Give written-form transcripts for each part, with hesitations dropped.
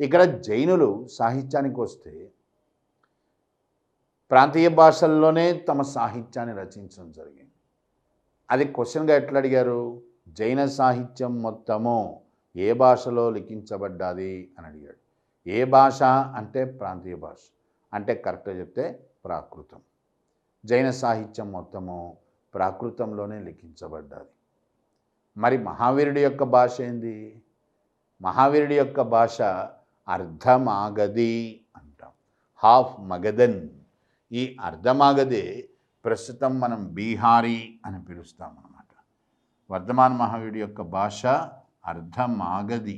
ఇక్కడ జైనులు సాహిత్యానికి వస్తే ప్రాంతీయ భాషల్లోనే తమ సాహిత్యాన్ని రచించడం జరిగింది. అది క్వశ్చన్గా ఎట్లా అడిగారు? జైన సాహిత్యం మొత్తము ఏ భాషలో లిఖించబడ్డాది అని అడిగాడు. ఏ భాష అంటే ప్రాంతీయ భాష, అంటే కరెక్ట్గా చెప్తే ప్రాకృతం. జైన సాహిత్యం మొత్తము ప్రాకృతంలోనే లిఖించబడ్డాది. మరి మహావీరుడి యొక్క భాష ఏంది? మహావీరుడి యొక్క భాష అర్ధమాగధి అంటాం, హాఫ్ మగధన్. ఈ అర్ధమాగధే ప్రస్తుతం మనం బీహారీ అని పిలుస్తాం అన్నమాట. వర్ధమాన మహావీరుడి యొక్క భాష అర్ధమాగధి.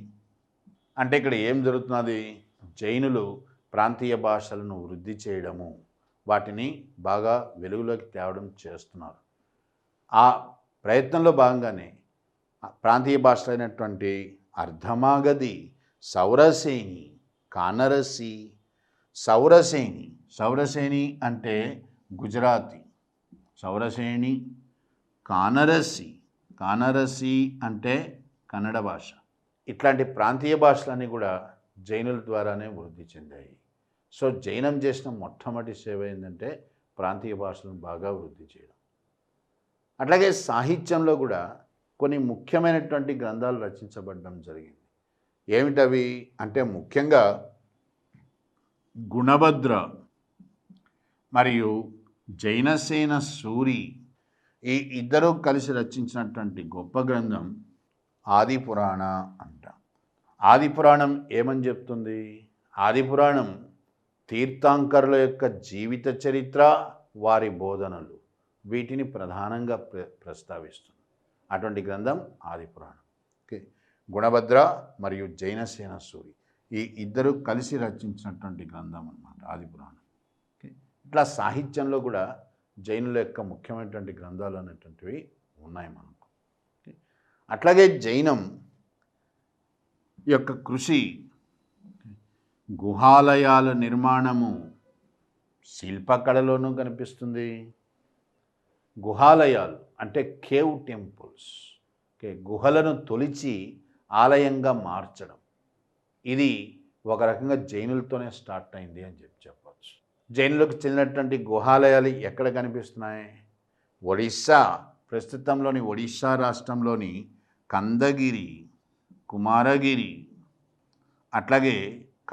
అంటే ఇక్కడ ఏం జరుగుతున్నది? జైనులు ప్రాంతీయ భాషలను వృద్ధి చేయడము, వాటిని బాగా వెలుగులోకి తేవడం చేస్తున్నారు. ఆ ప్రయత్నంలో భాగంగానే ప్రాంతీయ భాషలైనటువంటి అర్ధమాగధి, సౌరసేని, కానరసి. సౌరసేని అంటే గుజరాతీ, సౌరసేని. కానరసి అంటే కన్నడ భాష. ఇట్లాంటి ప్రాంతీయ భాషలన్నీ కూడా జైనుల ద్వారానే వృద్ధి చెందాయి. సో జైనం చేసిన మొట్టమొదటి సేవ ఏంటంటే ప్రాంతీయ భాషలను బాగా వృద్ధి చేయడం. అట్లాగే సాహిత్యంలో కూడా కొన్ని ముఖ్యమైనటువంటి గ్రంథాలు రచించబడడం జరిగింది. ఏమిటవి అంటే ముఖ్యంగా గుణభద్ర మరియు జైనసేన సూరి, ఈ ఇద్దరూ కలిసి రచించినటువంటి గొప్ప గ్రంథం ఆదిపురాణ అంట. ఆదిపురాణం ఏమని చెప్తుంది? ఆదిపురాణం తీర్థాంకరుల యొక్క జీవిత చరిత్ర, వారి బోధనలు, వీటిని ప్రధానంగా ప్రస్తావిస్తుంది. అటువంటి గ్రంథం ఆదిపురాణం. ఓకే, గుణభద్ర మరియు జైనసేన సూరి ఈ ఇద్దరు కలిసి రచించినటువంటి గ్రంథం అన్నమాట ఆదిపురాణం. ఓకే, ఇట్లా సాహిత్యంలో కూడా జైనుల యొక్క ముఖ్యమైనటువంటి గ్రంథాలు అనేటువంటివి ఉన్నాయి మనకు. అట్లాగే జైనం యొక్క కృషి గుహాలయాల నిర్మాణము, శిల్పకళలోనూ కనిపిస్తుంది. గుహాలయాలు అంటే కేవ్ టెంపుల్స్, గుహలను తొలిచి ఆలయంగా మార్చడం, ఇది ఒక రకంగా జైనులతోనే స్టార్ట్ అయింది అని చెప్పవచ్చు. జైనులకు చెందినటువంటి గుహాలయాలు ఎక్కడ కనిపిస్తున్నాయి? ఒడిస్సా, ప్రస్తుతంలోని ఒడిస్సా రాష్ట్రంలోని కందగిరి, కుమారగిరి, అట్లాగే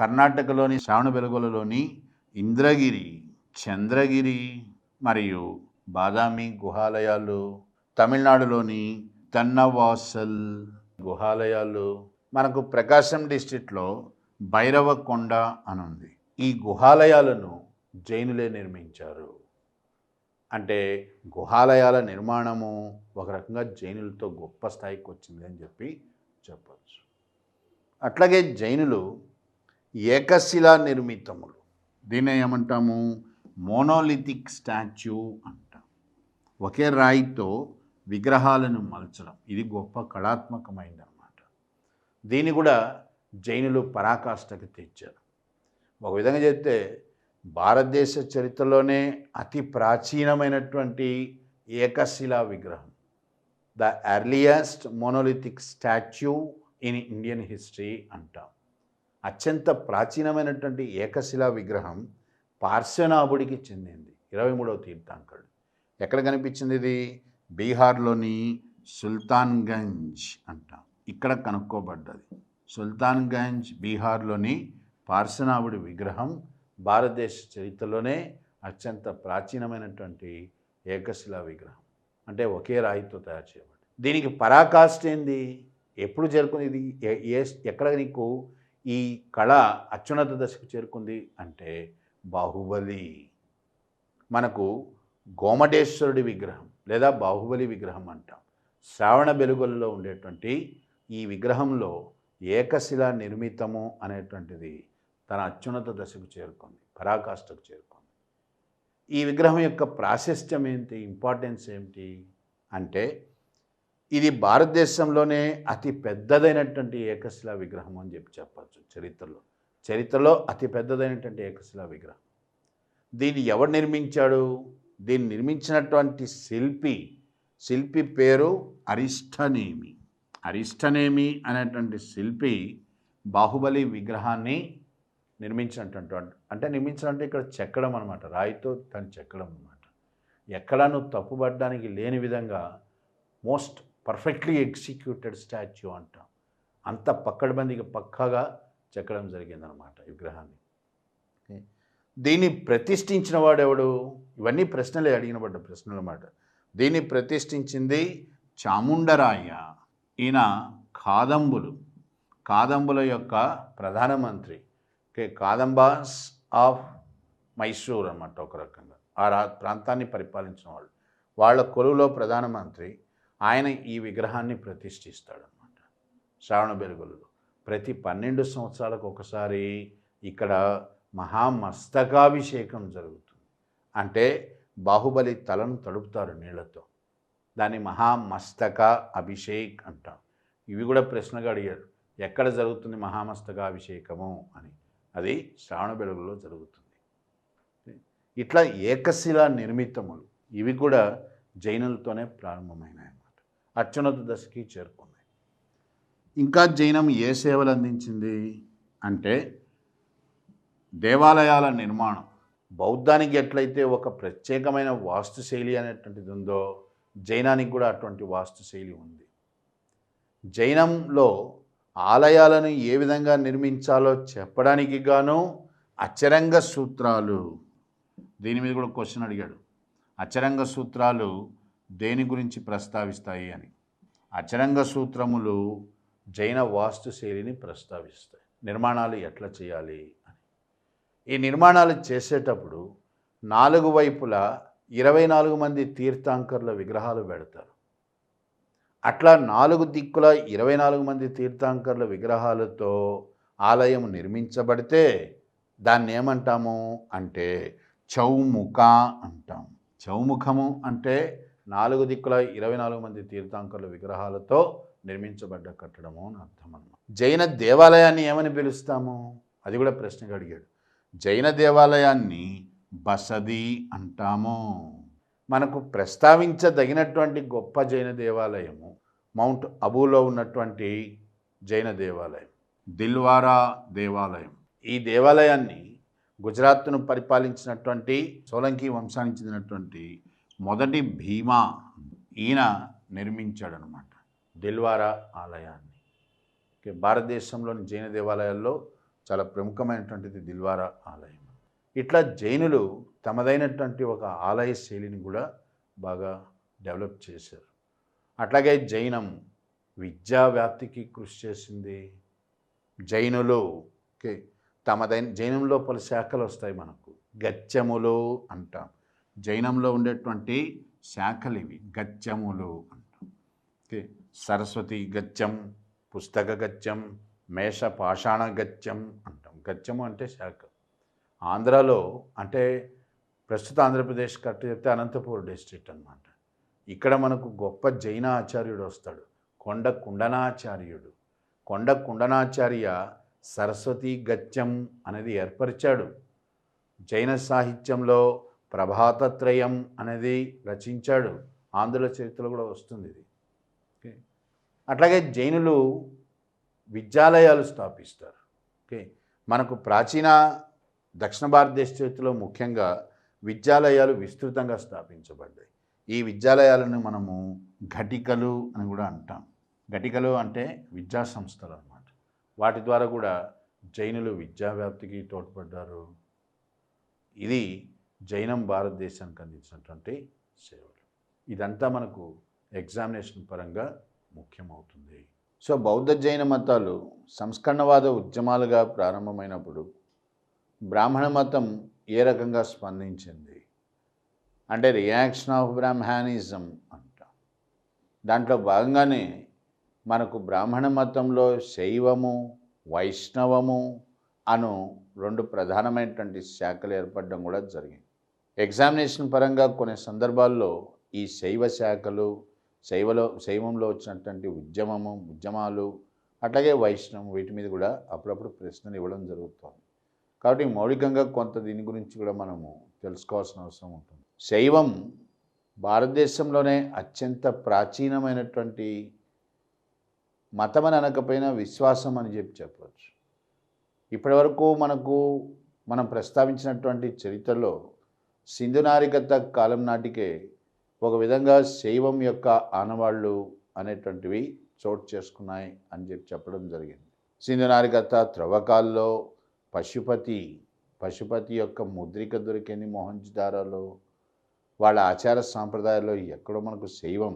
కర్ణాటకలోని శ్రావణబెళగొలలోని ఇంద్రగిరి, చంద్రగిరి మరియు బాదామి గుహాలయాలు, తమిళనాడులోని తన్నవాసల్ గుహాలయాలు, మనకు ప్రకాశం డిస్ట్రిక్ట్లో భైరవకొండ అని ఉంది. ఈ గుహాలయాలను జైనులే నిర్మించారు. అంటే గుహాలయాల నిర్మాణము ఒక రకంగా జైనులతో గొప్ప స్థాయికి వచ్చింది అని చెప్పవచ్చు. అట్లాగే జైనులు ఏకశిలా నిర్మితములు, దీన్ని ఏమంటాము? మోనోలిథిక్ స్టాచ్యూ అంటాం. ఒకే రాయితో విగ్రహాలను మలచడం, ఇది గొప్ప కళాత్మకమైనది అన్నమాట. దీన్ని కూడా జైనులు పరాకాష్ఠకు తెచ్చారు. ఒక విధంగా చెప్తే భారతదేశ చరిత్రలోనే అతి ప్రాచీనమైనటువంటి ఏకశిలా విగ్రహం, the earliest monolithic statue in Indian history అంటాం. అత్యంత ప్రాచీనమైనటువంటి ఏకశిలా విగ్రహం పార్శ్వనాభుడికి చెందింది, 23వ తీర్థాంకరుడు. ఎక్కడ కనిపించింది ఇది? బీహార్లోని సుల్తాన్గంజ్ అంటాం, ఇక్కడ కనుక్కోబడ్డది. సుల్తాన్గంజ్ బీహార్లోని పార్శ్వనాభుడి విగ్రహం భారతదేశ చరిత్రలోనే అత్యంత ప్రాచీనమైనటువంటి ఏకశిలా విగ్రహం, అంటే ఒకే రాయితో తయారు చేయబడింది. దీనికి పరాకాష్ఠ ఏంది? ఎప్పుడు చేరుకుంది ఇది? ఎక్కడ నీకు ఈ కళ అత్యున్నత దశకు చేరుకుంది అంటే బాహుబలి. మనకు గోమటేశ్వరుడి విగ్రహం లేదా బాహుబలి విగ్రహం అంటాం. శ్రావణబెళగొలలో ఉండేటువంటి ఈ విగ్రహంలో ఏకశిలా నిర్మితము అనేటువంటిది తన అత్యున్నత దశకు చేరుకుంది, పరాకాష్ఠకు చేరుకుంది. ఈ విగ్రహం యొక్క ప్రాశస్త్యం ఏంటి, ఇంపార్టెన్స్ ఏమిటి అంటే ఇది భారతదేశంలోనే అతి పెద్దదైనటువంటి ఏకశిలా విగ్రహం అని చెప్పచ్చు. చరిత్రలో అతి పెద్దదైనటువంటి ఏకశిలా విగ్రహం. దీన్ని ఎవరు నిర్మించాడు? దీన్ని నిర్మించినటువంటి శిల్పి పేరు అరిష్టనేమి అనేటువంటి శిల్పి బాహుబలి విగ్రహాన్ని నిర్మించినటువంటి అంటే నిర్మించడం అంటే ఇక్కడ చెక్కడం అనమాట, రాయితో దాన్ని చెక్కడం అనమాట. ఎక్కడా నువ్వు తప్పుపడడానికి లేని విధంగా మోస్ట్ పర్ఫెక్ట్లీ ఎగ్జిక్యూటెడ్ స్టాచ్యూ అంటాం. అంత పక్కడబందిగా పక్కాగా చెక్కడం జరిగిందనమాట ఈ విగ్రహాన్ని. దీన్ని ప్రతిష్ఠించిన వాడెవడు? ఇవన్నీ ప్రశ్నలే, అడిగినబడ్డ ప్రశ్నలు అన్నమాట. దీన్ని ప్రతిష్ఠించింది చాముండరాయ. ఈయన కాదంబుల యొక్క ప్రధానమంత్రి. కాదంబాస్ ఆఫ్ మైసూర్ అన్నమాట ఒక రకంగా. ఆ ప్రాంతాన్ని పరిపాలించిన వాళ్ళు, వాళ్ళ కొలువులో ప్రధానమంత్రి. ఆయన ఈ విగ్రహాన్ని ప్రతిష్ఠిస్తాడనమాట శ్రావణ బెలుగులలో. ప్రతి 12 సంవత్సరాలకు ఒకసారి ఇక్కడ మహామస్తకాభిషేకం జరుగుతుంది. అంటే బాహుబలి తలను తడుపుతారు నీళ్లతో, దాన్ని మహామస్తక అభిషేక్ అంటాం. ఇవి కూడా ప్రశ్నగా అడిగారు, ఎక్కడ జరుగుతుంది మహామస్తకాభిషేకము అని. అది శ్రావణ బెలుగులో జరుగుతుంది. ఇట్లా ఏకశిలా నిర్మితములు ఇవి కూడా జైనులతోనే ప్రారంభమైనాయి అన్నమాట. అత్యున్నత దశకి చేరుకున్నాయి. ఇంకా జైనం ఏ సేవలు అందించింది అంటే దేవాలయాల నిర్మాణం. బౌద్ధానికి ఎట్లయితే ఒక ప్రత్యేకమైన వాస్తుశైలి అనేటువంటిది ఉందో, జైనానికి కూడా అటువంటి వాస్తుశైలి ఉంది. జైనంలో ఆలయాలను ఏ విధంగా నిర్మించాలో చెప్పడానికి గాను అచరంగ సూత్రాలు, దీని మీద కూడా క్వశ్చన్ అడిగాడు. అచరంగ సూత్రాలు దేని గురించి ప్రస్తావిస్తాయి అని. అచరంగ సూత్రములు జైన వాస్తుశైలిని ప్రస్తావిస్తాయి, నిర్మాణాలు ఎట్లా చేయాలి అని. ఈ నిర్మాణాలు చేసేటప్పుడు 4 వైపులా 24 మంది తీర్థంకరుల విగ్రహాలు పెడతారు. అట్లా 4 దిక్కుల 24 మంది తీర్థంకరుల విగ్రహాలతో ఆలయం నిర్మించబడితే దాన్ని ఏమంటాము అంటే చౌముఖ అంటాం. చౌముఖము అంటే 4 దిక్కుల 24 మంది తీర్థంకరుల విగ్రహాలతో నిర్మించబడ్డ కట్టడము అని అర్థం అన్నమాట. జైన దేవాలయాన్ని ఏమని పిలుస్తాము? అది కూడా ప్రశ్నగా అడిగాడు. జైన దేవాలయాన్ని బసది అంటాము. మనకు ప్రస్తావించదగినటువంటి గొప్ప జైన దేవాలయము మౌంట్ అబూలో ఉన్నటువంటి జైన దేవాలయం, దిల్వారా దేవాలయం. ఈ దేవాలయాన్ని గుజరాత్ను పరిపాలించినటువంటి సోలంకి వంశానికి చెందినటువంటి మొదటి భీమా ఈయన నిర్మించాడనమాట దిల్వారా ఆలయాన్ని. భారతదేశంలోని జైన దేవాలయాల్లో చాలా ప్రముఖమైనటువంటిది దిల్వారా ఆలయం. ఇట్లా జైనులు తమదైనటువంటి ఒక ఆలయ శైలిని కూడా బాగా డెవలప్ చేశారు. అట్లాగే జైనం విద్యా వ్యాప్తికి కృషి చేసింది. జైనులు జైనంలో పలు శాఖలు వస్తాయి మనకు, గత్యములు అంటాం. జైనంలో ఉండేటువంటి శాఖలు ఇవి గత్యములు అంటాం. సరస్వతి గత్యం, పుస్తక గత్యం, మేష పాషాణ గత్యం అంటాం. గత్యము అంటే శాఖ. ఆంధ్రాలో అంటే ప్రస్తుత ఆంధ్రప్రదేశ్ కరెక్ట్ చెప్తే అనంతపూర్ డిస్ట్రిక్ట్ అన్నమాట. ఇక్కడ మనకు గొప్ప జైన ఆచార్యుడు వస్తాడు, కొండ కుండనాచార్యుడు. కొండ కుండనాచార్య సరస్వతి గత్యం అనేది ఏర్పరిచాడు. జైన సాహిత్యంలో ప్రభాతత్రయం అనేది రచించాడు. ఆంధ్రుల చరిత్రలో కూడా వస్తుంది ఇది. అట్లాగే జైనులు విద్యాలయాలు స్థాపిస్తారు. మనకు ప్రాచీన దక్షిణ భారతదేశ చరిత్రలో ముఖ్యంగా విద్యాలయాలు విస్తృతంగా స్థాపించబడ్డాయి. ఈ విద్యాలయాలను మనము ఘటికలు అని కూడా అంటాం. ఘటికలు అంటే విద్యా సంస్థలు అన్నమాట. వాటి ద్వారా కూడా జైనులు విద్యా వ్యాప్తికి తోడ్పడ్డారు. ఇది జైనం భారతదేశానికి అందించినటువంటి సేవలు. ఇదంతా మనకు ఎగ్జామినేషన్ పరంగా ముఖ్యమవుతుంది. సో బౌద్ధ జైన మతాలు సంస్కరణవాద ఉద్యమాలుగా ప్రారంభమైనప్పుడు బ్రాహ్మణ మతం ఏ రకంగా స్పందించింది అంటే రియాక్షన్ ఆఫ్ బ్రాహ్మణిజం అంట. దాంట్లో భాగంగానే మనకు బ్రాహ్మణ మతంలో శైవము, వైష్ణవము అను 2 ప్రధానమైనటువంటి శాఖలు ఏర్పడడం కూడా జరిగింది. ఎగ్జామినేషన్ పరంగా కొన్ని సందర్భాల్లో ఈ శైవ శాఖలు, శైవంలో వచ్చినటువంటి ఉద్యమాలు అట్లాగే వైష్ణవం వీటి మీద కూడా అప్పుడప్పుడు ప్రశ్నలు ఇవ్వడం జరుగుతుంది. కాబట్టి మౌలికంగా కొంత దీని గురించి కూడా మనము తెలుసుకోవాల్సిన అవసరం ఉంటుంది. శైవం భారతదేశంలోనే అత్యంత ప్రాచీనమైనటువంటి మతం అని అనకపోయినా విశ్వాసం అని చెప్పవచ్చు. ఇప్పటివరకు మనం ప్రస్తావించినటువంటి చరిత్రలో సింధు నాగరికత కాలం నాటికే ఒక విధంగా శైవం యొక్క ఆనవాళ్ళు అనేటువంటివి చోటు చేసుకున్నాయి అని చెప్పడం జరిగింది. సింధు నాగరికత త్రవ్వకాల్లో పశుపతి యొక్క ముద్రిక దొరికింది మొహంజదారోలో. వాళ్ళ ఆచార సాంప్రదాయాల్లో ఎక్కడో మనకు శైవం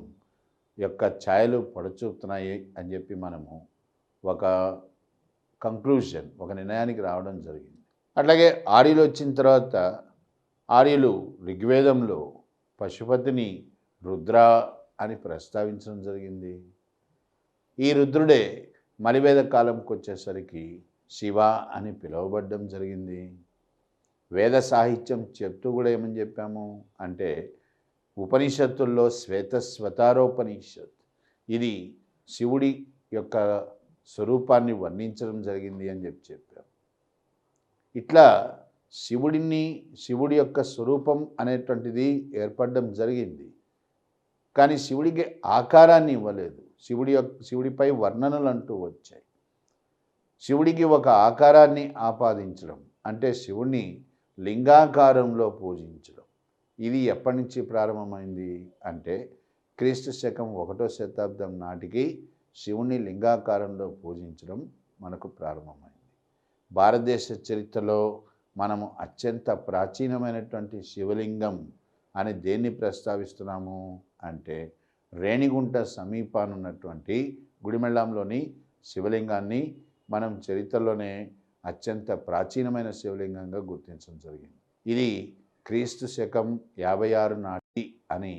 యొక్క ఛాయలు పడచూపుతున్నాయి అని చెప్పి మనము ఒక నిర్ణయానికి రావడం జరిగింది. అట్లాగే ఆర్యులు వచ్చిన తర్వాత ఆర్యులు ఋగ్వేదంలో పశుపతిని రుద్ర అని ప్రస్తావించడం జరిగింది. ఈ రుద్రుడే మలివేద కాలంకి వచ్చేసరికి శివ అని పిలువబడడం జరిగింది. వేద సాహిత్యం చెప్తూ కూడా ఏమని చెప్పాము అంటే ఉపనిషత్తుల్లో శ్వేతస్వతారోపనిషత్ ఇది శివుడి యొక్క స్వరూపాన్ని వర్ణించడం జరిగింది అని చెప్పాము. ఇట్లా శివుడి యొక్క స్వరూపం అనేటువంటిది ఏర్పడడం జరిగింది. కానీ శివుడికి ఆకారాన్ని ఇవ్వలేదు. శివుడిపై వర్ణనలు అంటూ వచ్చాయి. శివుడికి ఒక ఆకారాన్ని ఆపాదించడం అంటే శివుణ్ణి లింగాకారంలో పూజించడం ఇది ఎప్పటి నుంచి ప్రారంభమైంది అంటే క్రీస్తు శకం 1వ శతాబ్దం నాటికి శివుణ్ణి లింగాకారంలో పూజించడం మనకు ప్రారంభమైంది. భారతదేశ చరిత్రలో మనము అత్యంత ప్రాచీనమైనటువంటి శివలింగం అని దేన్ని ప్రస్తావిస్తున్నాము అంటే రేణిగుంట సమీపానున్నటువంటి గుడిమెళ్ళంలోని శివలింగాన్ని మనం చరిత్రలోనే అత్యంత ప్రాచీనమైన శివలింగంగా గుర్తించడం జరిగింది. ఇది క్రీస్తు శకం 56 నాటి అని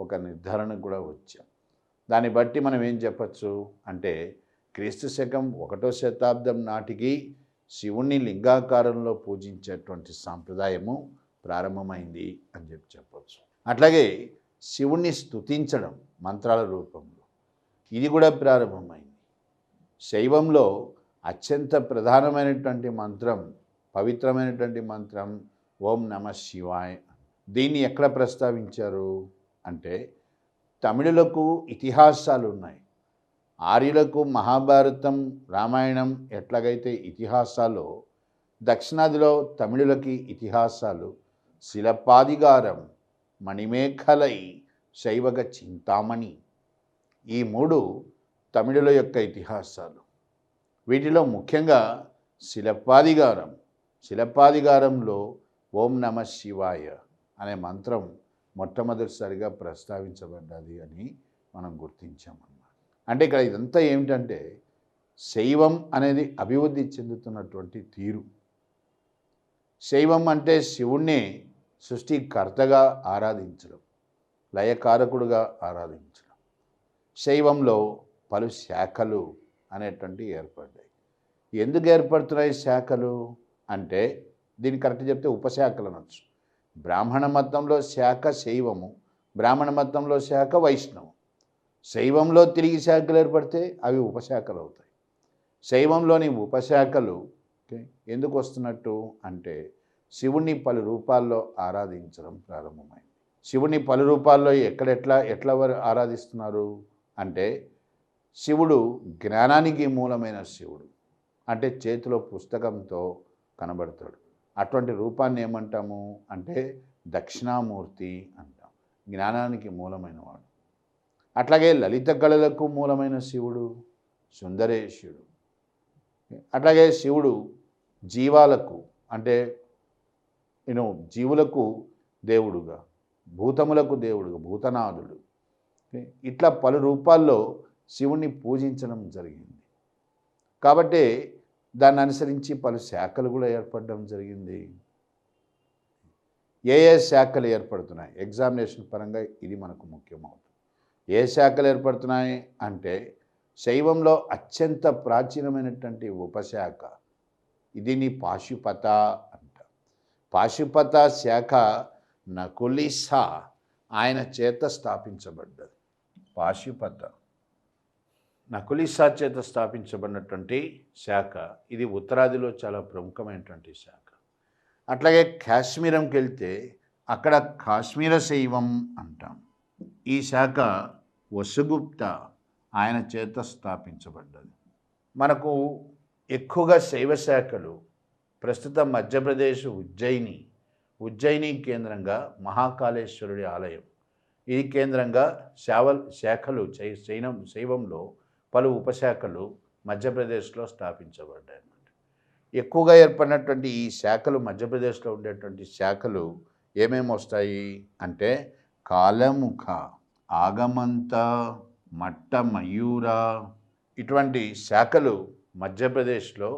ఒక నిర్ధారణకు కూడా వచ్చాం. దాన్ని బట్టి మనం ఏం చెప్పచ్చు అంటే క్రీస్తు శకం 1వ శతాబ్దం నాటికి శివుణ్ణి లింగాకారంలో పూజించేటువంటి సాంప్రదాయము ప్రారంభమైంది అని చెప్పవచ్చు. అట్లాగే శివుణ్ణి స్తుతించడం మంత్రాల రూపంలో ఇది కూడా ప్రారంభమైంది. శైవంలో అత్యంత ప్రధానమైనటువంటి మంత్రం పవిత్రమైనటువంటి మంత్రం ఓం నమః శివాయ. దీన్ని ఎక్కడ ప్రస్తావించారు అంటే తమిళులకు ఇతిహాసాలు ఉన్నాయి. ఆర్యులకు మహాభారతం రామాయణం ఎట్లాగైతే ఇతిహాసాలు దక్షిణాదిలో తమిళులకి ఇతిహాసాలు శిలపాదిగారం మణిమేఖలై శైవగ చింతామణి ఈ 3 తమిళుల యొక్క ఇతిహాసాలు. వీటిలో ముఖ్యంగా శిలపాదిగారంలో ఓం నమః శివాయ అనే మంత్రం మొట్టమొదటిసారిగా ప్రస్తావించబడ్డది అని మనం గుర్తించామన్నమాట. అంటే ఇక్కడ ఇదంతా ఏమిటంటే శైవం అనేది అభివృద్ధి చెందుతున్నటువంటి తీరు. శైవం అంటే శివుణ్ణి సృష్టికర్తగా ఆరాధించడం, లయకారకుడుగా ఆరాధించడం. శైవంలో పలు శాఖలు అనేటువంటివి ఏర్పడ్డాయి. ఎందుకు ఏర్పడుతున్నాయి శాఖలు అంటే దీన్ని కరెక్ట్ చెప్తే ఉపశాఖలు అనొచ్చు. బ్రాహ్మణ మతంలో శాఖ శైవము, బ్రాహ్మణ మతంలో శాఖ వైష్ణవం. శైవంలో తిరిగి శాఖలు ఏర్పడితే అవి ఉపశాఖలు అవుతాయి. శైవంలోని ఉపశాఖలు ఎందుకు వస్తున్నట్టు అంటే శివుణ్ణి పలు రూపాల్లో ఆరాధించడం ప్రారంభమైంది. శివుణ్ణి పలు రూపాల్లో ఎట్లా ఆరాధిస్తున్నారు అంటే శివుడు జ్ఞానానికి మూలమైన శివుడు అంటే చేతిలో పుస్తకంతో కనబడతాడు. అటువంటి రూపాన్ని ఏమంటాము అంటే దక్షిణామూర్తి అంటాం, జ్ఞానానికి మూలమైన వాడు. అట్లాగే లలిత కళలకు మూలమైన శివుడు సుందరేశుడు. అట్లాగే శివుడు జీవాలకు అంటే జీవులకు దేవుడుగా, భూతములకు దేవుడుగా, భూతనాథుడు. ఇట్లా పలు రూపాల్లో శివుణ్ణి పూజించడం జరిగింది. కాబట్టి దాన్ని అనుసరించి పలు శాఖలు కూడా ఏర్పడడం జరిగింది. ఏ శాఖలు ఏర్పడుతున్నాయి ఎగ్జామినేషన్ పరంగా ఇది మనకు ముఖ్యమవుతుంది. ఏ శాఖలు ఏర్పడుతున్నాయి అంటే శైవంలో అత్యంత ప్రాచీనమైనటువంటి ఉపశాఖ దీన్ని పాశుపత అంట. పాశుపత శాఖ నకులిసా ఆయన చేత స్థాపించబడ్డది. పాశుపత నకులిసా చేత స్థాపించబడినటువంటి శాఖ ఇది ఉత్తరాదిలో చాలా ప్రముఖమైనటువంటి శాఖ. అట్లాగే కాశ్మీరంకి వెళ్తే అక్కడ కాశ్మీర శైవం అంటాం. ఈ శాఖ వసుగుప్త ఆయన చేత స్థాపించబడ్డది. మనకు ఎక్కువగా శైవ శాఖలు ప్రస్తుతం మధ్యప్రదేశ్ ఉజ్జయిని కేంద్రంగా మహాకాళేశ్వరుడి ఆలయం, ఈ కేంద్రంగా శాఖలు శైవంలో పలు ఉపశాఖలు మధ్యప్రదేశ్లో స్థాపించబడ్డాయి. ఎక్కువగా ఏర్పడినటువంటి ఈ శాఖలు, మధ్యప్రదేశ్లో ఉండేటువంటి శాఖలు ఏమేమి వస్తాయి అంటే కాలముఖ, ఆగమంత, మట్ట మయూర, ఇటువంటి శాఖలు మధ్యప్రదేశ్లో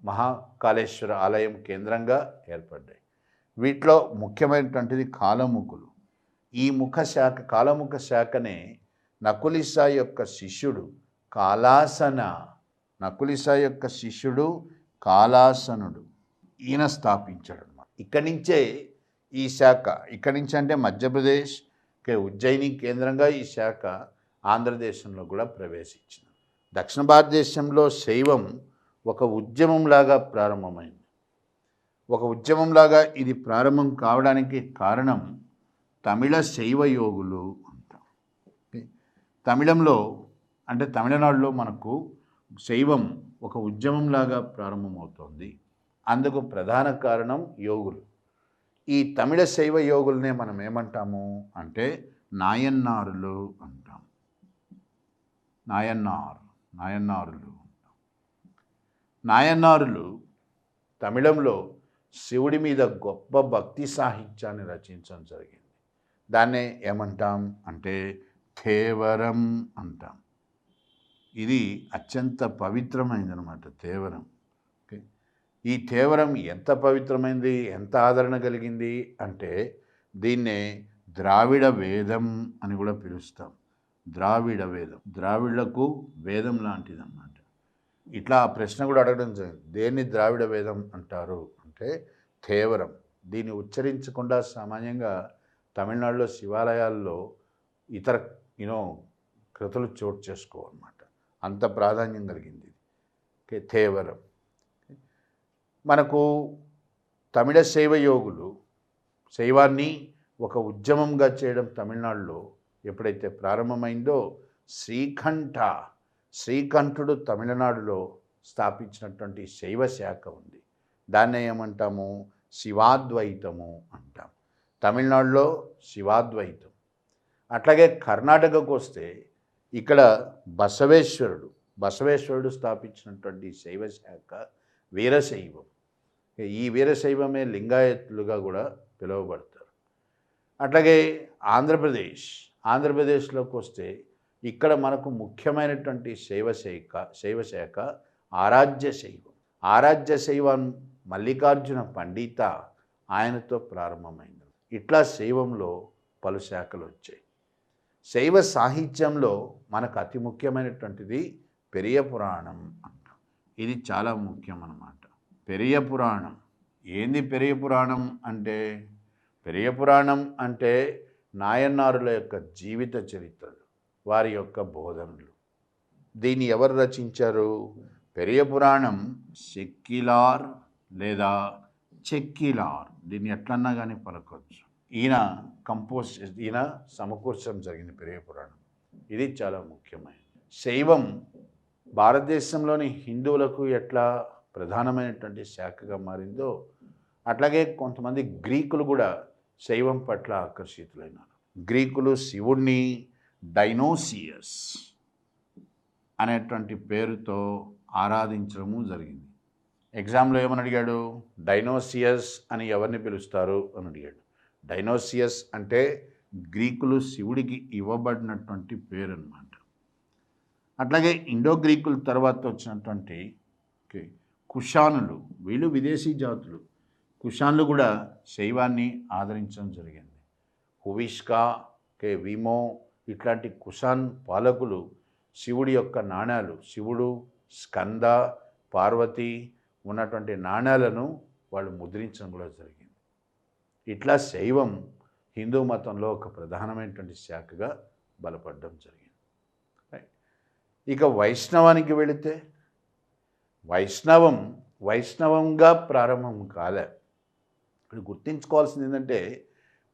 మహాకాళేశ్వర ఆలయం కేంద్రంగా ఏర్పడ్డాయి. వీటిలో ముఖ్యమైనటువంటిది కాలముఖులు. ఈ కాలముఖ శాఖనే నకులిసా యొక్క శిష్యుడు కాలాసనుడు ఈయన స్థాపించాడు అన్నమాట. ఇక్కడి నుంచి అంటే మధ్యప్రదేశ్ ఉజ్జయిని కేంద్రంగా ఈ శాఖ ఆంధ్రదేశంలో కూడా ప్రవేశించింది. దక్షిణ భారతదేశంలో శైవం ఒక ఉద్యమంలాగా ప్రారంభమైంది. ఒక ఉద్యమంలాగా ఇది ప్రారంభం కావడానికి కారణం తమిళ శైవ యోగులు అంటాం. తమిళంలో అంటే తమిళనాడులో మనకు శైవం ఒక ఉద్యమంలాగా ప్రారంభమవుతోంది. అందుకు ప్రధాన కారణం యోగులు. ఈ తమిళ శైవ యోగులనే మనం ఏమంటాము అంటే నాయన్నారులు అంటాం. నాయన్నారులు తమిళంలో శివుడి మీద గొప్ప భక్తి సాహిత్యాన్ని రచించడం జరిగింది. దాన్నే ఏమంటాం అంటే తేవరం అంటాం. ఇది అత్యంత పవిత్రమైందనమాట తేవరం. ఈ తేవరం ఎంత పవిత్రమైంది, ఎంత ఆదరణ కలిగింది అంటే దీన్నే ద్రావిడ వేదం అని కూడా పిలుస్తాం. ద్రావిడ వేదం, ద్రావిడలకు వేదం లాంటిదన్నమాట. ఇట్లా ఆ ప్రశ్న కూడా అడగడం జరిగింది, దేన్ని ద్రావిడ వేదం అంటారు అంటే తేవరం. దీన్ని ఉచ్చరించకుండా సామాన్యంగా తమిళనాడులో శివాలయాల్లో ఇతర కృతులు చోటు చేసుకోవన్నమాట. అంత ప్రాధాన్యం కలిగింది తేవరం. మనకు తమిళ శైవ యోగులు శైవాన్ని ఒక ఉద్యమంగా చేయడం తమిళనాడులో ఎప్పుడైతే ప్రారంభమైందో శ్రీకంఠుడు తమిళనాడులో స్థాపించినటువంటి శైవ శాఖ ఉంది. దాన్నే ఏమంటాము శివాద్వైతము అంటాం. తమిళనాడులో శివాద్వైతం. అట్లాగే కర్ణాటకకు వస్తే ఇక్కడ బసవేశ్వరుడు స్థాపించినటువంటి శైవ శాఖ వీరశైవం. ఈ వీరశైవమే లింగాయతులుగా కూడా పిలువబడతారు. అట్లాగే ఆంధ్రప్రదేశ్లోకి వస్తే ఇక్కడ మనకు ముఖ్యమైనటువంటి శైవ శాఖ ఆరాధ్య శైవం మల్లికార్జున పండిత ఆయనతో ప్రారంభమైంది. ఇట్లా శైవంలో పలు శాఖలు వచ్చాయి. శైవ సాహిత్యంలో మనకు అతి ముఖ్యమైనటువంటిది పెరియ పురాణం అంటాం. ఇది చాలా ముఖ్యం అన్నమాట. పెరియ పురాణం ఏంది? పెరియ పురాణం అంటే నాయన్నారుల యొక్క జీవిత చరిత్రలు, వారి యొక్క బోధనలు. దీన్ని ఎవరు రచించారు? పెరియ పురాణం సెక్కిలార్ లేదా చెక్కిలార్, దీన్ని ఎట్లన్నా కానీ పలకొచ్చు. ఈయన సమకూర్చడం జరిగింది పెరియ పురాణం. ఇది చాలా ముఖ్యమైనది. శైవం భారతదేశంలోని హిందువులకు ఎట్లా ప్రధానమైనటువంటి శాఖగా మారిందో అట్లాగే కొంతమంది గ్రీకులు కూడా శైవం పట్ల ఆకర్షితులైనారు. గ్రీకులు శివుణ్ణి డైనోసియస్ అనేటువంటి పేరుతో ఆరాధించడము జరిగింది. ఎగ్జామ్లో ఏమని అడిగాడు? డైనోసియస్ అని ఎవరిని పిలుస్తారు అని అడిగాడు. డైనోసియస్ అంటే గ్రీకులు శివుడికి ఇవ్వబడినటువంటి పేరు అన్నమాట. అట్లాగే ఇండో గ్రీకుల తర్వాత వచ్చినటువంటి కుషానులు, వీళ్ళు విదేశీ జాతులు. కుషాన్లు కూడా శైవాన్ని ఆదరించడం జరిగింది. హువిష్కా, విమో ఇట్లాంటి కుషాన్ పాలకులు శివుడి యొక్క నాణ్యాలు, శివుడు, స్కంద, పార్వతి ఉన్నటువంటి నాణ్యాలను వాళ్ళు ముద్రించడం కూడా జరిగింది. ఇట్లా శైవం హిందూ మతంలో ఒక ప్రధానమైనటువంటి శాఖగా బలపడడం జరిగింది. ఇక వైష్ణవానికి వెళితే వైష్ణవంగా ప్రారంభం కాలే. ఇప్పుడు గుర్తించుకోవాల్సింది ఏంటంటే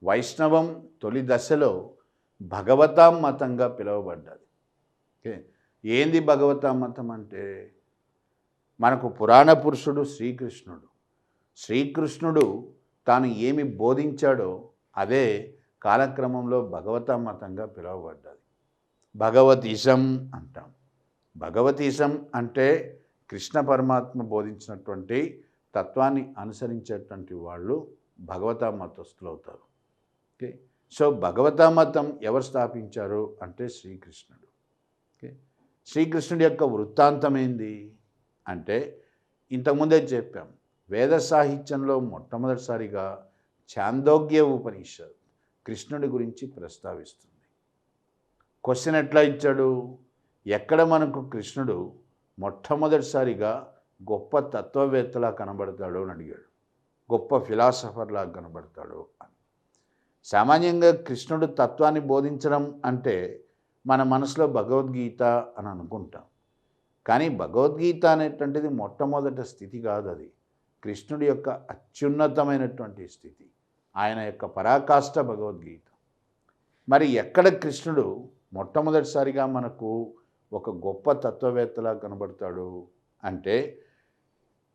వైష్ణవం తొలి దశలో భగవతా మతంగా పిలువబడ్డది. ఓకే, ఏంది భగవత మతం అంటే? మనకు పురాణ పురుషుడు శ్రీకృష్ణుడు. శ్రీకృష్ణుడు తాను ఏమి బోధించాడో అదే కాలక్రమంలో భగవత మతంగా పిలువబడ్డది. భగవతీశం అంటాం. భగవతీశం అంటే కృష్ణ పరమాత్మ బోధించినటువంటి తత్వాన్ని అనుసరించేటువంటి వాళ్ళు భగవత మతస్థులు అవుతారు. ఓకే, సో భగవత మతం ఎవరు స్థాపించారు అంటే శ్రీకృష్ణుడు. ఓకే, శ్రీకృష్ణుడి యొక్క వృత్తాంతం ఏంది అంటే ఇంతకుముందే చెప్పాం, వేద సాహిత్యంలో మొట్టమొదటిసారిగా ఛాందోగ్య ఉపనిషత్ కృష్ణుడి గురించి ప్రస్తావిస్తుంది. క్వశ్చన్ ఎట్లా ఇచ్చాడు? ఎక్కడ మనకు కృష్ణుడు మొట్టమొదటిసారిగా గొప్ప తత్వవేత్తలా కనబడతాడు అని అడిగాడు, గొప్ప ఫిలాసఫర్లా కనబడతాడు అని. సామాన్యంగా కృష్ణుడు తత్వాన్ని బోధించడం అంటే మన మనసులో భగవద్గీత అని అనుకుంటాం. కానీ భగవద్గీత అనేటువంటిది మొట్టమొదటి స్థితి కాదు, అది కృష్ణుడి యొక్క అత్యున్నతమైనటువంటి స్థితి, ఆయన యొక్క పరాకాష్ఠ భగవద్గీత. మరి ఎక్కడ కృష్ణుడు మొట్టమొదటిసారిగా మనకు ఒక గొప్ప తత్వవేత్తలా కనబడతాడు అంటే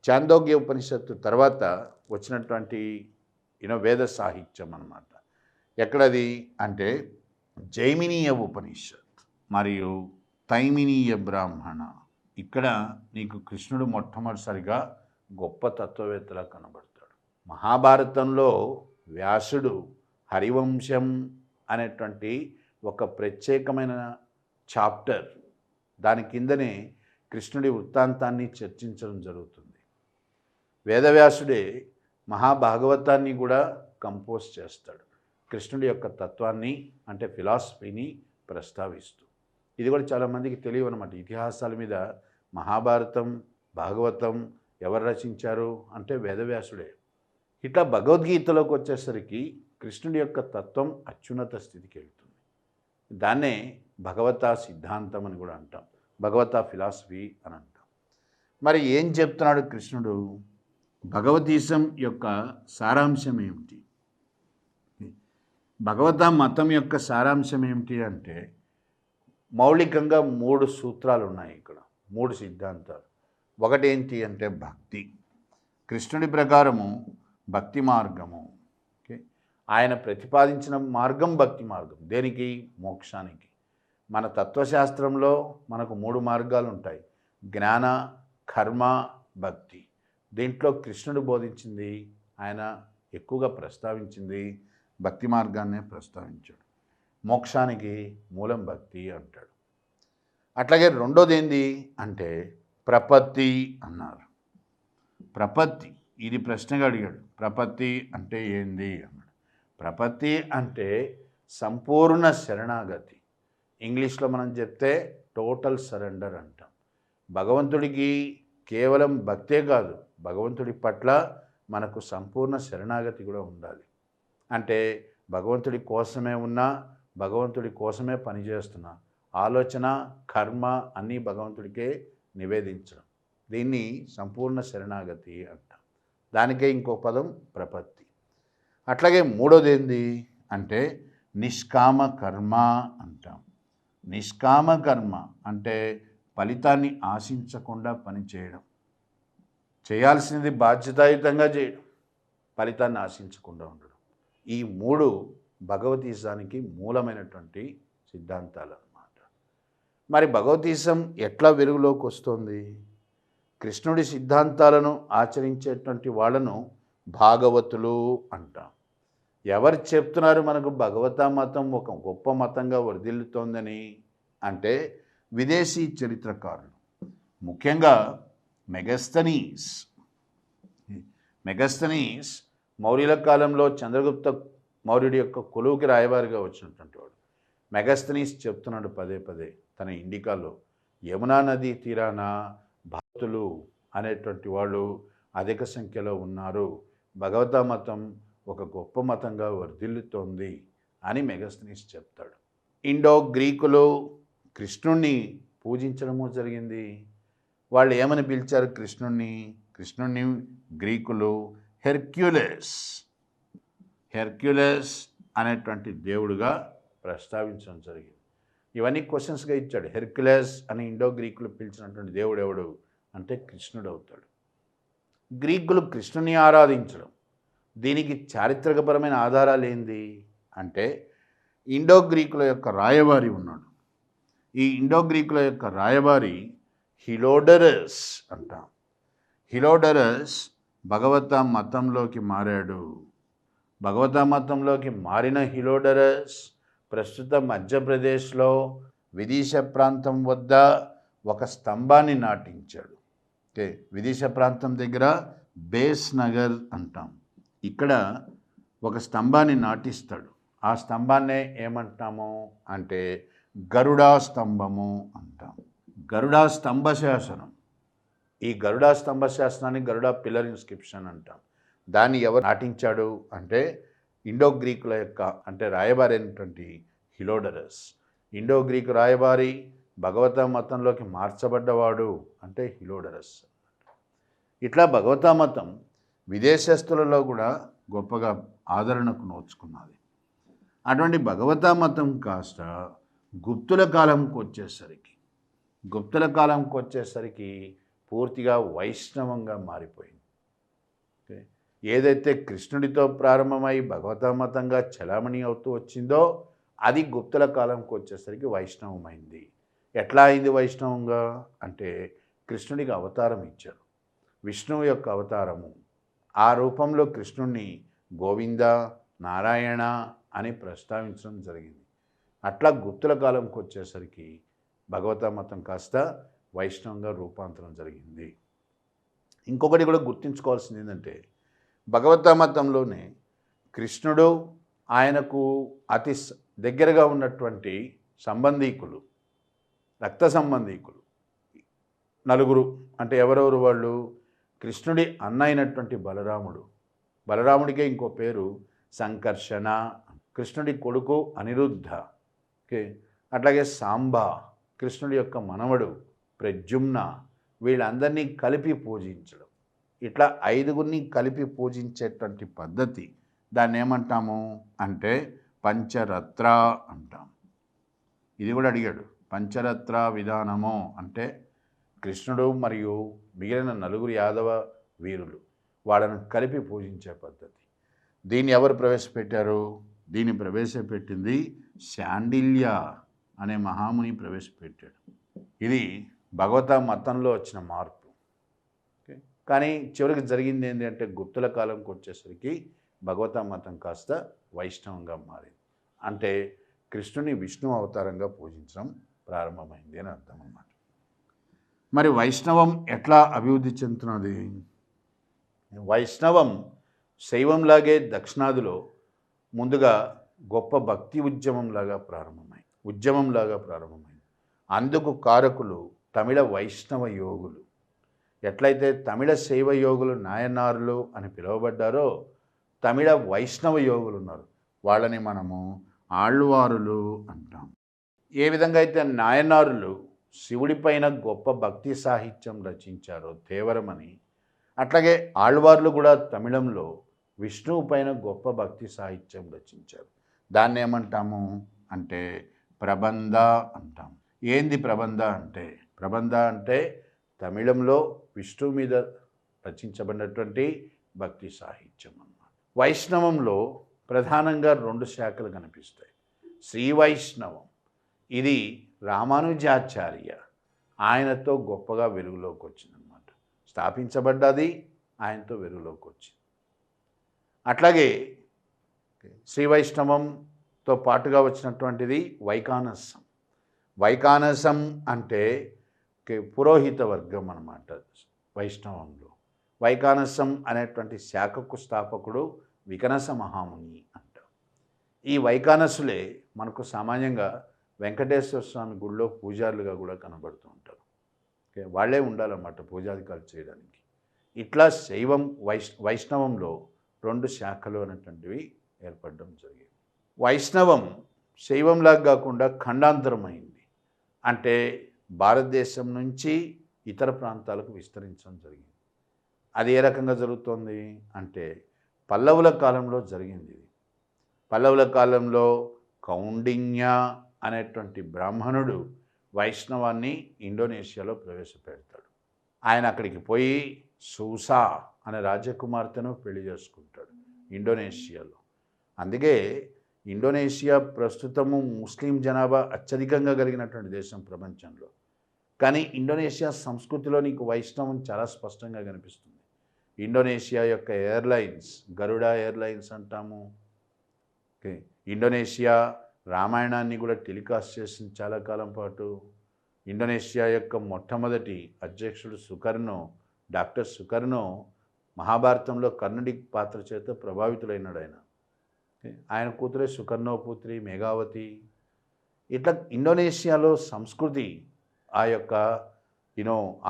ఛాందోగ్య ఉపనిషత్తు తర్వాత వచ్చినటువంటి వేద సాహిత్యం అన్నమాట. ఎక్కడది అంటే జైమినీయ ఉపనిషత్ మరియు తైమినీయ బ్రాహ్మణ. ఇక్కడ నీకు కృష్ణుడు మొట్టమొదటిసారిగా గొప్ప తత్వవేత్తలా కనబడతాడు. మహాభారతంలో వ్యాసుడు హరివంశం అనేటువంటి ఒక ప్రత్యేకమైన చాప్టర్, దాని కిందనే కృష్ణుడి వృత్తాంతాన్ని చర్చించడం జరుగుతుంది. వేదవ్యాసుడే మహాభాగవతాన్ని కూడా కంపోజ్ చేస్తాడు, కృష్ణుడి యొక్క తత్వాన్ని అంటే ఫిలాసఫీని ప్రస్తావిస్తూ. ఇది కూడా చాలామందికి తెలియదు అన్నమాట. ఇతిహాసాల మీద మహాభారతం భాగవతం ఎవరు రచించారు అంటే వేదవ్యాసుడే. ఇట్లా భగవద్గీతలోకి వచ్చేసరికి కృష్ణుడి యొక్క తత్వం అత్యున్నత స్థితికి వెళ్తుంది. దాన్నే భగవతా సిద్ధాంతం అని కూడా అంటాం, భగవతా ఫిలాసఫీ అని అంటాం. మరి ఏం చెప్తున్నాడు కృష్ణుడు? భగవతీశం యొక్క సారాంశం ఏమిటి? భగవతా మతం యొక్క సారాంశం ఏమిటి అంటే మౌలికంగా 3 సూత్రాలు ఉన్నాయి ఇక్కడ, 3 సిద్ధాంతాలు. ఒకటేంటి అంటే భక్తి. కృష్ణుడి ప్రకారము భక్తి మార్గము. ఓకే, ఆయన ప్రతిపాదించిన మార్గం భక్తి మార్గం. దేనికి? మోక్షానికి. మన తత్వశాస్త్రంలో మనకు 3 మార్గాలు ఉంటాయి, జ్ఞాన, కర్మ, భక్తి. దీంట్లో కృష్ణుడు బోధించింది, ఆయన ఎక్కువగా ప్రస్తావించింది భక్తి మార్గాన్నే ప్రస్తావించాడు. మోక్షానికి మూలం భక్తి అంటాడు. అట్లాగే రెండోది ఏంది అంటే ప్రపత్తి అన్నారు. ప్రపత్తి, ఇది ప్రశ్నగా అడిగాడు. ప్రపత్తి అంటే ఏంది అన్నాడు. ప్రపత్తి అంటే సంపూర్ణ శరణాగతి. ఇంగ్లీష్లో మనం చెప్తే టోటల్ సరెండర్ అంటాం. భగవంతుడికి కేవలం భక్తే కాదు, భగవంతుడి పట్ల మనకు సంపూర్ణ శరణాగతి కూడా ఉండాలి. అంటే భగవంతుడి కోసమే ఉన్నా, భగవంతుడి కోసమే పనిచేస్తున్నా, ఆలోచన కర్మ అన్నీ భగవంతుడికే నివేదించడం, దీన్ని సంపూర్ణ శరణాగతి అంటాం. దానికే ఇంకో పదం ప్రపత్తి. అట్లాగే మూడోది ఏంది అంటే నిష్కామ కర్మ అంటాం. నిష్కామ కర్మ అంటే ఫలితాన్ని ఆశించకుండా పనిచేయడం, చేయాల్సినది బాధ్యతాయుతంగా చేయడం, ఫలితాన్ని ఆశించకుండా ఉండడం. ఈ 3 భగవతీశానికి మూలమైనటువంటి సిద్ధాంతాలు అన్నమాట. మరి భగవతీశం ఎట్లా వెలుగులోకి వస్తుంది? కృష్ణుడి సిద్ధాంతాలను ఆచరించేటువంటి వాళ్ళను భాగవతులు అంటాం. ఎవరు చెప్తున్నారు మనకు భగవత మతం ఒక గొప్ప మతంగా వర్ధిల్లుతోందని అంటే విదేశీ చరిత్రకారులు, ముఖ్యంగా మెగస్తనీస్ మౌర్యుల కాలంలో చంద్రగుప్త మౌర్యుడి యొక్క కొలువుకి రాయబారిగా వచ్చినటువంటి వాడు. మెగస్తనీస్ చెప్తున్నాడు పదే పదే తన ఇండికాలో, యమునా నదీ తీరాన భక్తులు అనేటువంటి వాళ్ళు అధిక సంఖ్యలో ఉన్నారు, భగవత మతం ఒక గొప్ప మతంగా వర్ధిల్లుతోంది అని మెగస్తనీస్ చెప్తాడు. ఇండో గ్రీకులు కృష్ణుణ్ణి పూజించడము జరిగింది. వాళ్ళు ఏమని పిలిచారు కృష్ణుణ్ణి గ్రీకులు హెర్క్యులెస్ అనేటువంటి దేవుడుగా ప్రస్తావించడం జరిగింది. ఇవన్నీ క్వశ్చన్స్గా ఇచ్చాడు. హెర్క్యులస్ అని ఇండో గ్రీకులు పిలిచినటువంటి దేవుడు ఎవడు అంటే కృష్ణుడు అవుతాడు. గ్రీకులు కృష్ణుని ఆరాధించడం, దీనికి చారిత్రకపరమైన ఆధారాలు ఏంది అంటే ఇండో గ్రీకుల యొక్క రాయబారి ఉన్నాడు. ఈ ఇండో గ్రీకుల యొక్క రాయబారి హిలోడరస్ అంటాం. హిలోడరస్ భగవత మతంలోకి మారాడు. భగవత మతంలోకి మారిన హిలోడరస్ ప్రస్తుత మధ్యప్రదేశ్లో విదిశ ప్రాంతం వద్ద ఒక స్తంభాన్ని నాటించాడు. ఓకే, విదిశ ప్రాంతం దగ్గర బేస్ నగర్ అంటాం. ఇక్కడ ఒక స్తంభాన్ని నాటిస్తాడు. ఆ స్తంభాన్నే ఏమంటాము అంటే గరుడా స్తంభము అంటాం. గరుడా స్తంభ శాసనం. ఈ గరుడా స్తంభ శాసనాన్ని గరుడా పిల్లర్ ఇన్స్క్రిప్షన్ అంటాం. దాన్ని ఎవరు నాటించాడు అంటే ఇండో గ్రీకుల యొక్క అంటే రాయబారి అయినటువంటి హిలోడరస్. ఇండో గ్రీకు రాయబారి భగవత మతంలోకి మార్చబడ్డవాడు అంటే హిలోడరస్. ఇట్లా భగవత మతం విదేశస్తులలో కూడా గొప్పగా ఆదరణకు నోచుకున్నది. అటువంటి భగవత మతం కాస్త గుప్తుల కాలంకి వచ్చేసరికి పూర్తిగా వైష్ణవంగా మారిపోయింది. ఏదైతే కృష్ణుడితో ప్రారంభమై భగవత మతంగా చలామణి అవుతూ వచ్చిందో అది గుప్తుల కాలంకి వచ్చేసరికి వైష్ణవమైంది. ఎట్లా అయింది వైష్ణవంగా అంటే కృష్ణుడికి అవతారం ఇచ్చారు. విష్ణువు యొక్క అవతారము. ఆ రూపంలో కృష్ణుణ్ణి గోవింద నారాయణ అని ప్రస్తావించడం జరిగింది. అట్లా గుప్తుల కాలంకి వచ్చేసరికి భగవత మతం కాస్త వైష్ణవంగా రూపాంతరం జరిగింది. ఇంకొకటి కూడా గుర్తుంచుకోవాల్సింది ఏంటంటే భగవత మతంలోనే కృష్ణుడు ఆయనకు అతి దగ్గరగా ఉన్నటువంటి సంబంధీకులు, రక్త సంబంధీకులు నలుగురు. అంటే ఎవరెవరు వాళ్ళు? కృష్ణుడి అన్న అయినటువంటి బలరాముడికే ఇంకో పేరు సంకర్షణ, కృష్ణుడి కొడుకు అనిరుద్ధ, ఓకే, అట్లాగే సాంబ, కృష్ణుడి యొక్క మనవడు ప్రద్యుమ్న, వీళ్ళందరినీ కలిపి పూజించడం. ఇట్లా ఐదుగురిని కలిపి పూజించేటువంటి పద్ధతి దాన్ని ఏమంటాము అంటే పంచరత్ర అంటాం. ఇది కూడా అడిగాడు. పంచరత్ర విధానము అంటే కృష్ణుడు మరియు మిగిలిన నలుగురు యాదవ వీరులు వాళ్ళను కలిపి పూజించే పద్ధతి. దీన్ని ఎవరు ప్రవేశపెట్టారు? దీన్ని ప్రవేశపెట్టింది శాండిల్య అనే మహాముని ప్రవేశపెట్టాడు. ఇది భగవత మతంలో వచ్చిన మార్పు. కానీ చివరికి జరిగింది ఏంటి అంటే గుప్తుల కాలంకి వచ్చేసరికి భగవత మతం కాస్త వైష్ణవంగా మారింది. అంటే కృష్ణుని విష్ణు అవతారంగా పూజించడం ప్రారంభమైంది అని అర్థం అన్నమాట. మరి వైష్ణవం ఎట్లా అభివృద్ధి చెందుతున్నది? వైష్ణవం శైవంలాగే దక్షిణాదిలో ముందుగా గొప్ప భక్తి ఉద్యమంలాగా ప్రారంభమైంది. అందుకు కారకులు తమిళ వైష్ణవ యోగులు. ఎట్లయితే తమిళ శైవ యోగులు నాయనారులు అని పిలువబడ్డారో తమిళ వైష్ణవ యోగులు ఉన్నారు, వాళ్ళని మనము ఆళ్వారులు అంటాం. ఏ విధంగా అయితే నాయనారులు శివుడిపైన గొప్ప భక్తి సాహిత్యం రచించారో దేవరమని, అట్లాగే ఆళ్వార్లు కూడా తమిళంలో విష్ణువు పైన గొప్ప భక్తి సాహిత్యం రచించారు. దాన్ని ఏమంటాము అంటే ప్రబంధ అంటాం. ఏంది ప్రబంధ అంటే? ప్రబంధ అంటే తమిళంలో విష్ణువు మీద రచించబడినటువంటి భక్తి సాహిత్యం అన్నమాట. వైష్ణవంలో ప్రధానంగా 2 శాఖలు కనిపిస్తాయి. శ్రీ వైష్ణవం, ఇది రామానుజాచార్య ఆయనతో గొప్పగా వెలుగులోకి వచ్చిందన్నమాట. స్థాపించబడ్డది ఆయనతో వెలుగులోకి వచ్చింది. అట్లాగే శ్రీ వైష్ణవంతో పాటుగా వచ్చినటువంటిది వైకానసం. వైకానసం అంటే పురోహిత వర్గం అన్నమాట. వైష్ణవంలో వైకానసం అనేటువంటి శాఖకు స్థాపకుడు వికనస మహాముని అంటారు. ఈ వైకానసులే మనకు సామాన్యంగా వెంకటేశ్వర స్వామి గుడిలో పూజారులుగా కూడా కనబడుతూ ఉంటారు. ఓకే, వాళ్ళే ఉండాలన్నమాట పూజాధికారులు చేయడానికి. ఇట్లా శైవం వైష్ణవంలో 2 శాఖలు అనేటువంటివి ఏర్పడడం జరిగింది. వైష్ణవం శైవంలాగా కాకుండా ఖండాంతరమైంది. అంటే భారతదేశం నుంచి ఇతర ప్రాంతాలకు విస్తరించడం జరిగింది. అది ఏ రకంగా జరుగుతోంది అంటే పల్లవుల కాలంలో జరిగింది. పల్లవుల కాలంలో కౌండిన్య అనేటువంటి బ్రాహ్మణుడు వైష్ణవాన్ని ఇండోనేషియాలో ప్రవేశపెడతాడు. ఆయన అక్కడికి పోయి సూసా అనే రాజకుమార్తెను పెళ్లి చేసుకుంటాడు ఇండోనేషియాలో. అందుకే ఇండోనేషియా ప్రస్తుతము ముస్లిం జనాభా అత్యధికంగా కలిగినటువంటి దేశం ప్రపంచంలో. కానీ ఇండోనేషియా సంస్కృతిలో నీకు వైష్ణవం చాలా స్పష్టంగా కనిపిస్తుంది. ఇండోనేషియా యొక్క ఎయిర్లైన్స్ గరుడా ఎయిర్లైన్స్ అంటాము. ఓకే, ఇండోనేషియా రామాయణాన్ని కూడా టెలికాస్ట్ చేసింది చాలా కాలం పాటు. ఇండోనేషియా యొక్క మొట్టమొదటి అధ్యక్షుడు సుకర్నో, డాక్టర్ సుకర్నో మహాభారతంలో కర్ణుడి పాత్ర చేత ప్రభావితులైనాడు ఆయన. ఆయన కూతురే సుకర్ణో పుత్రి మేఘావతి. ఇట్లా ఇండోనేషియాలో సంస్కృతి ఆ యొక్క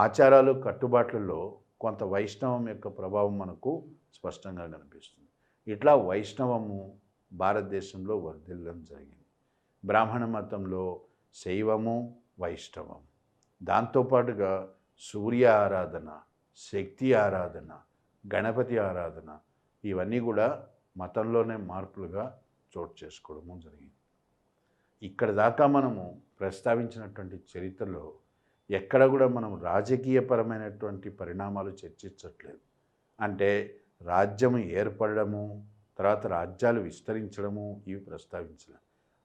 ఆచారాలు కట్టుబాట్లలో కొంత వైష్ణవం యొక్క ప్రభావం మనకు స్పష్టంగా కనిపిస్తుంది. ఇట్లా వైష్ణవము భారతదేశంలో వర్ధిల్లడం జరిగింది. బ్రాహ్మణ మతంలో శైవము వైష్ణవం, దాంతోపాటుగా సూర్య ఆరాధన, శక్తి ఆరాధన, గణపతి ఆరాధన ఇవన్నీ కూడా మతంలోనే మార్పులుగా చోటు చేసుకోవడము జరిగింది. ఇక్కడ దాకా మనము ప్రస్తావించినటువంటి చరిత్రలో ఎక్కడ కూడా మనం రాజకీయపరమైనటువంటి పరిణామాలు చర్చించట్లేదు. అంటే రాజ్యం ఏర్పడము, తర్వాత రాజ్యాలు విస్తరించడము ఇవి ప్రస్తావించలేం.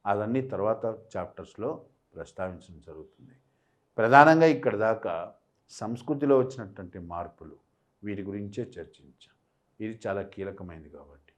అవన్నీ తర్వాత చాప్టర్స్లో ప్రస్తావించడం జరుగుతుంది. ప్రధానంగా ఇక్కడ దాకా సంస్కృతిలో వచ్చినటువంటి మార్పులు వీటి గురించే చర్చించాం. ఇది చాలా కీలకమైనది కాబట్టి.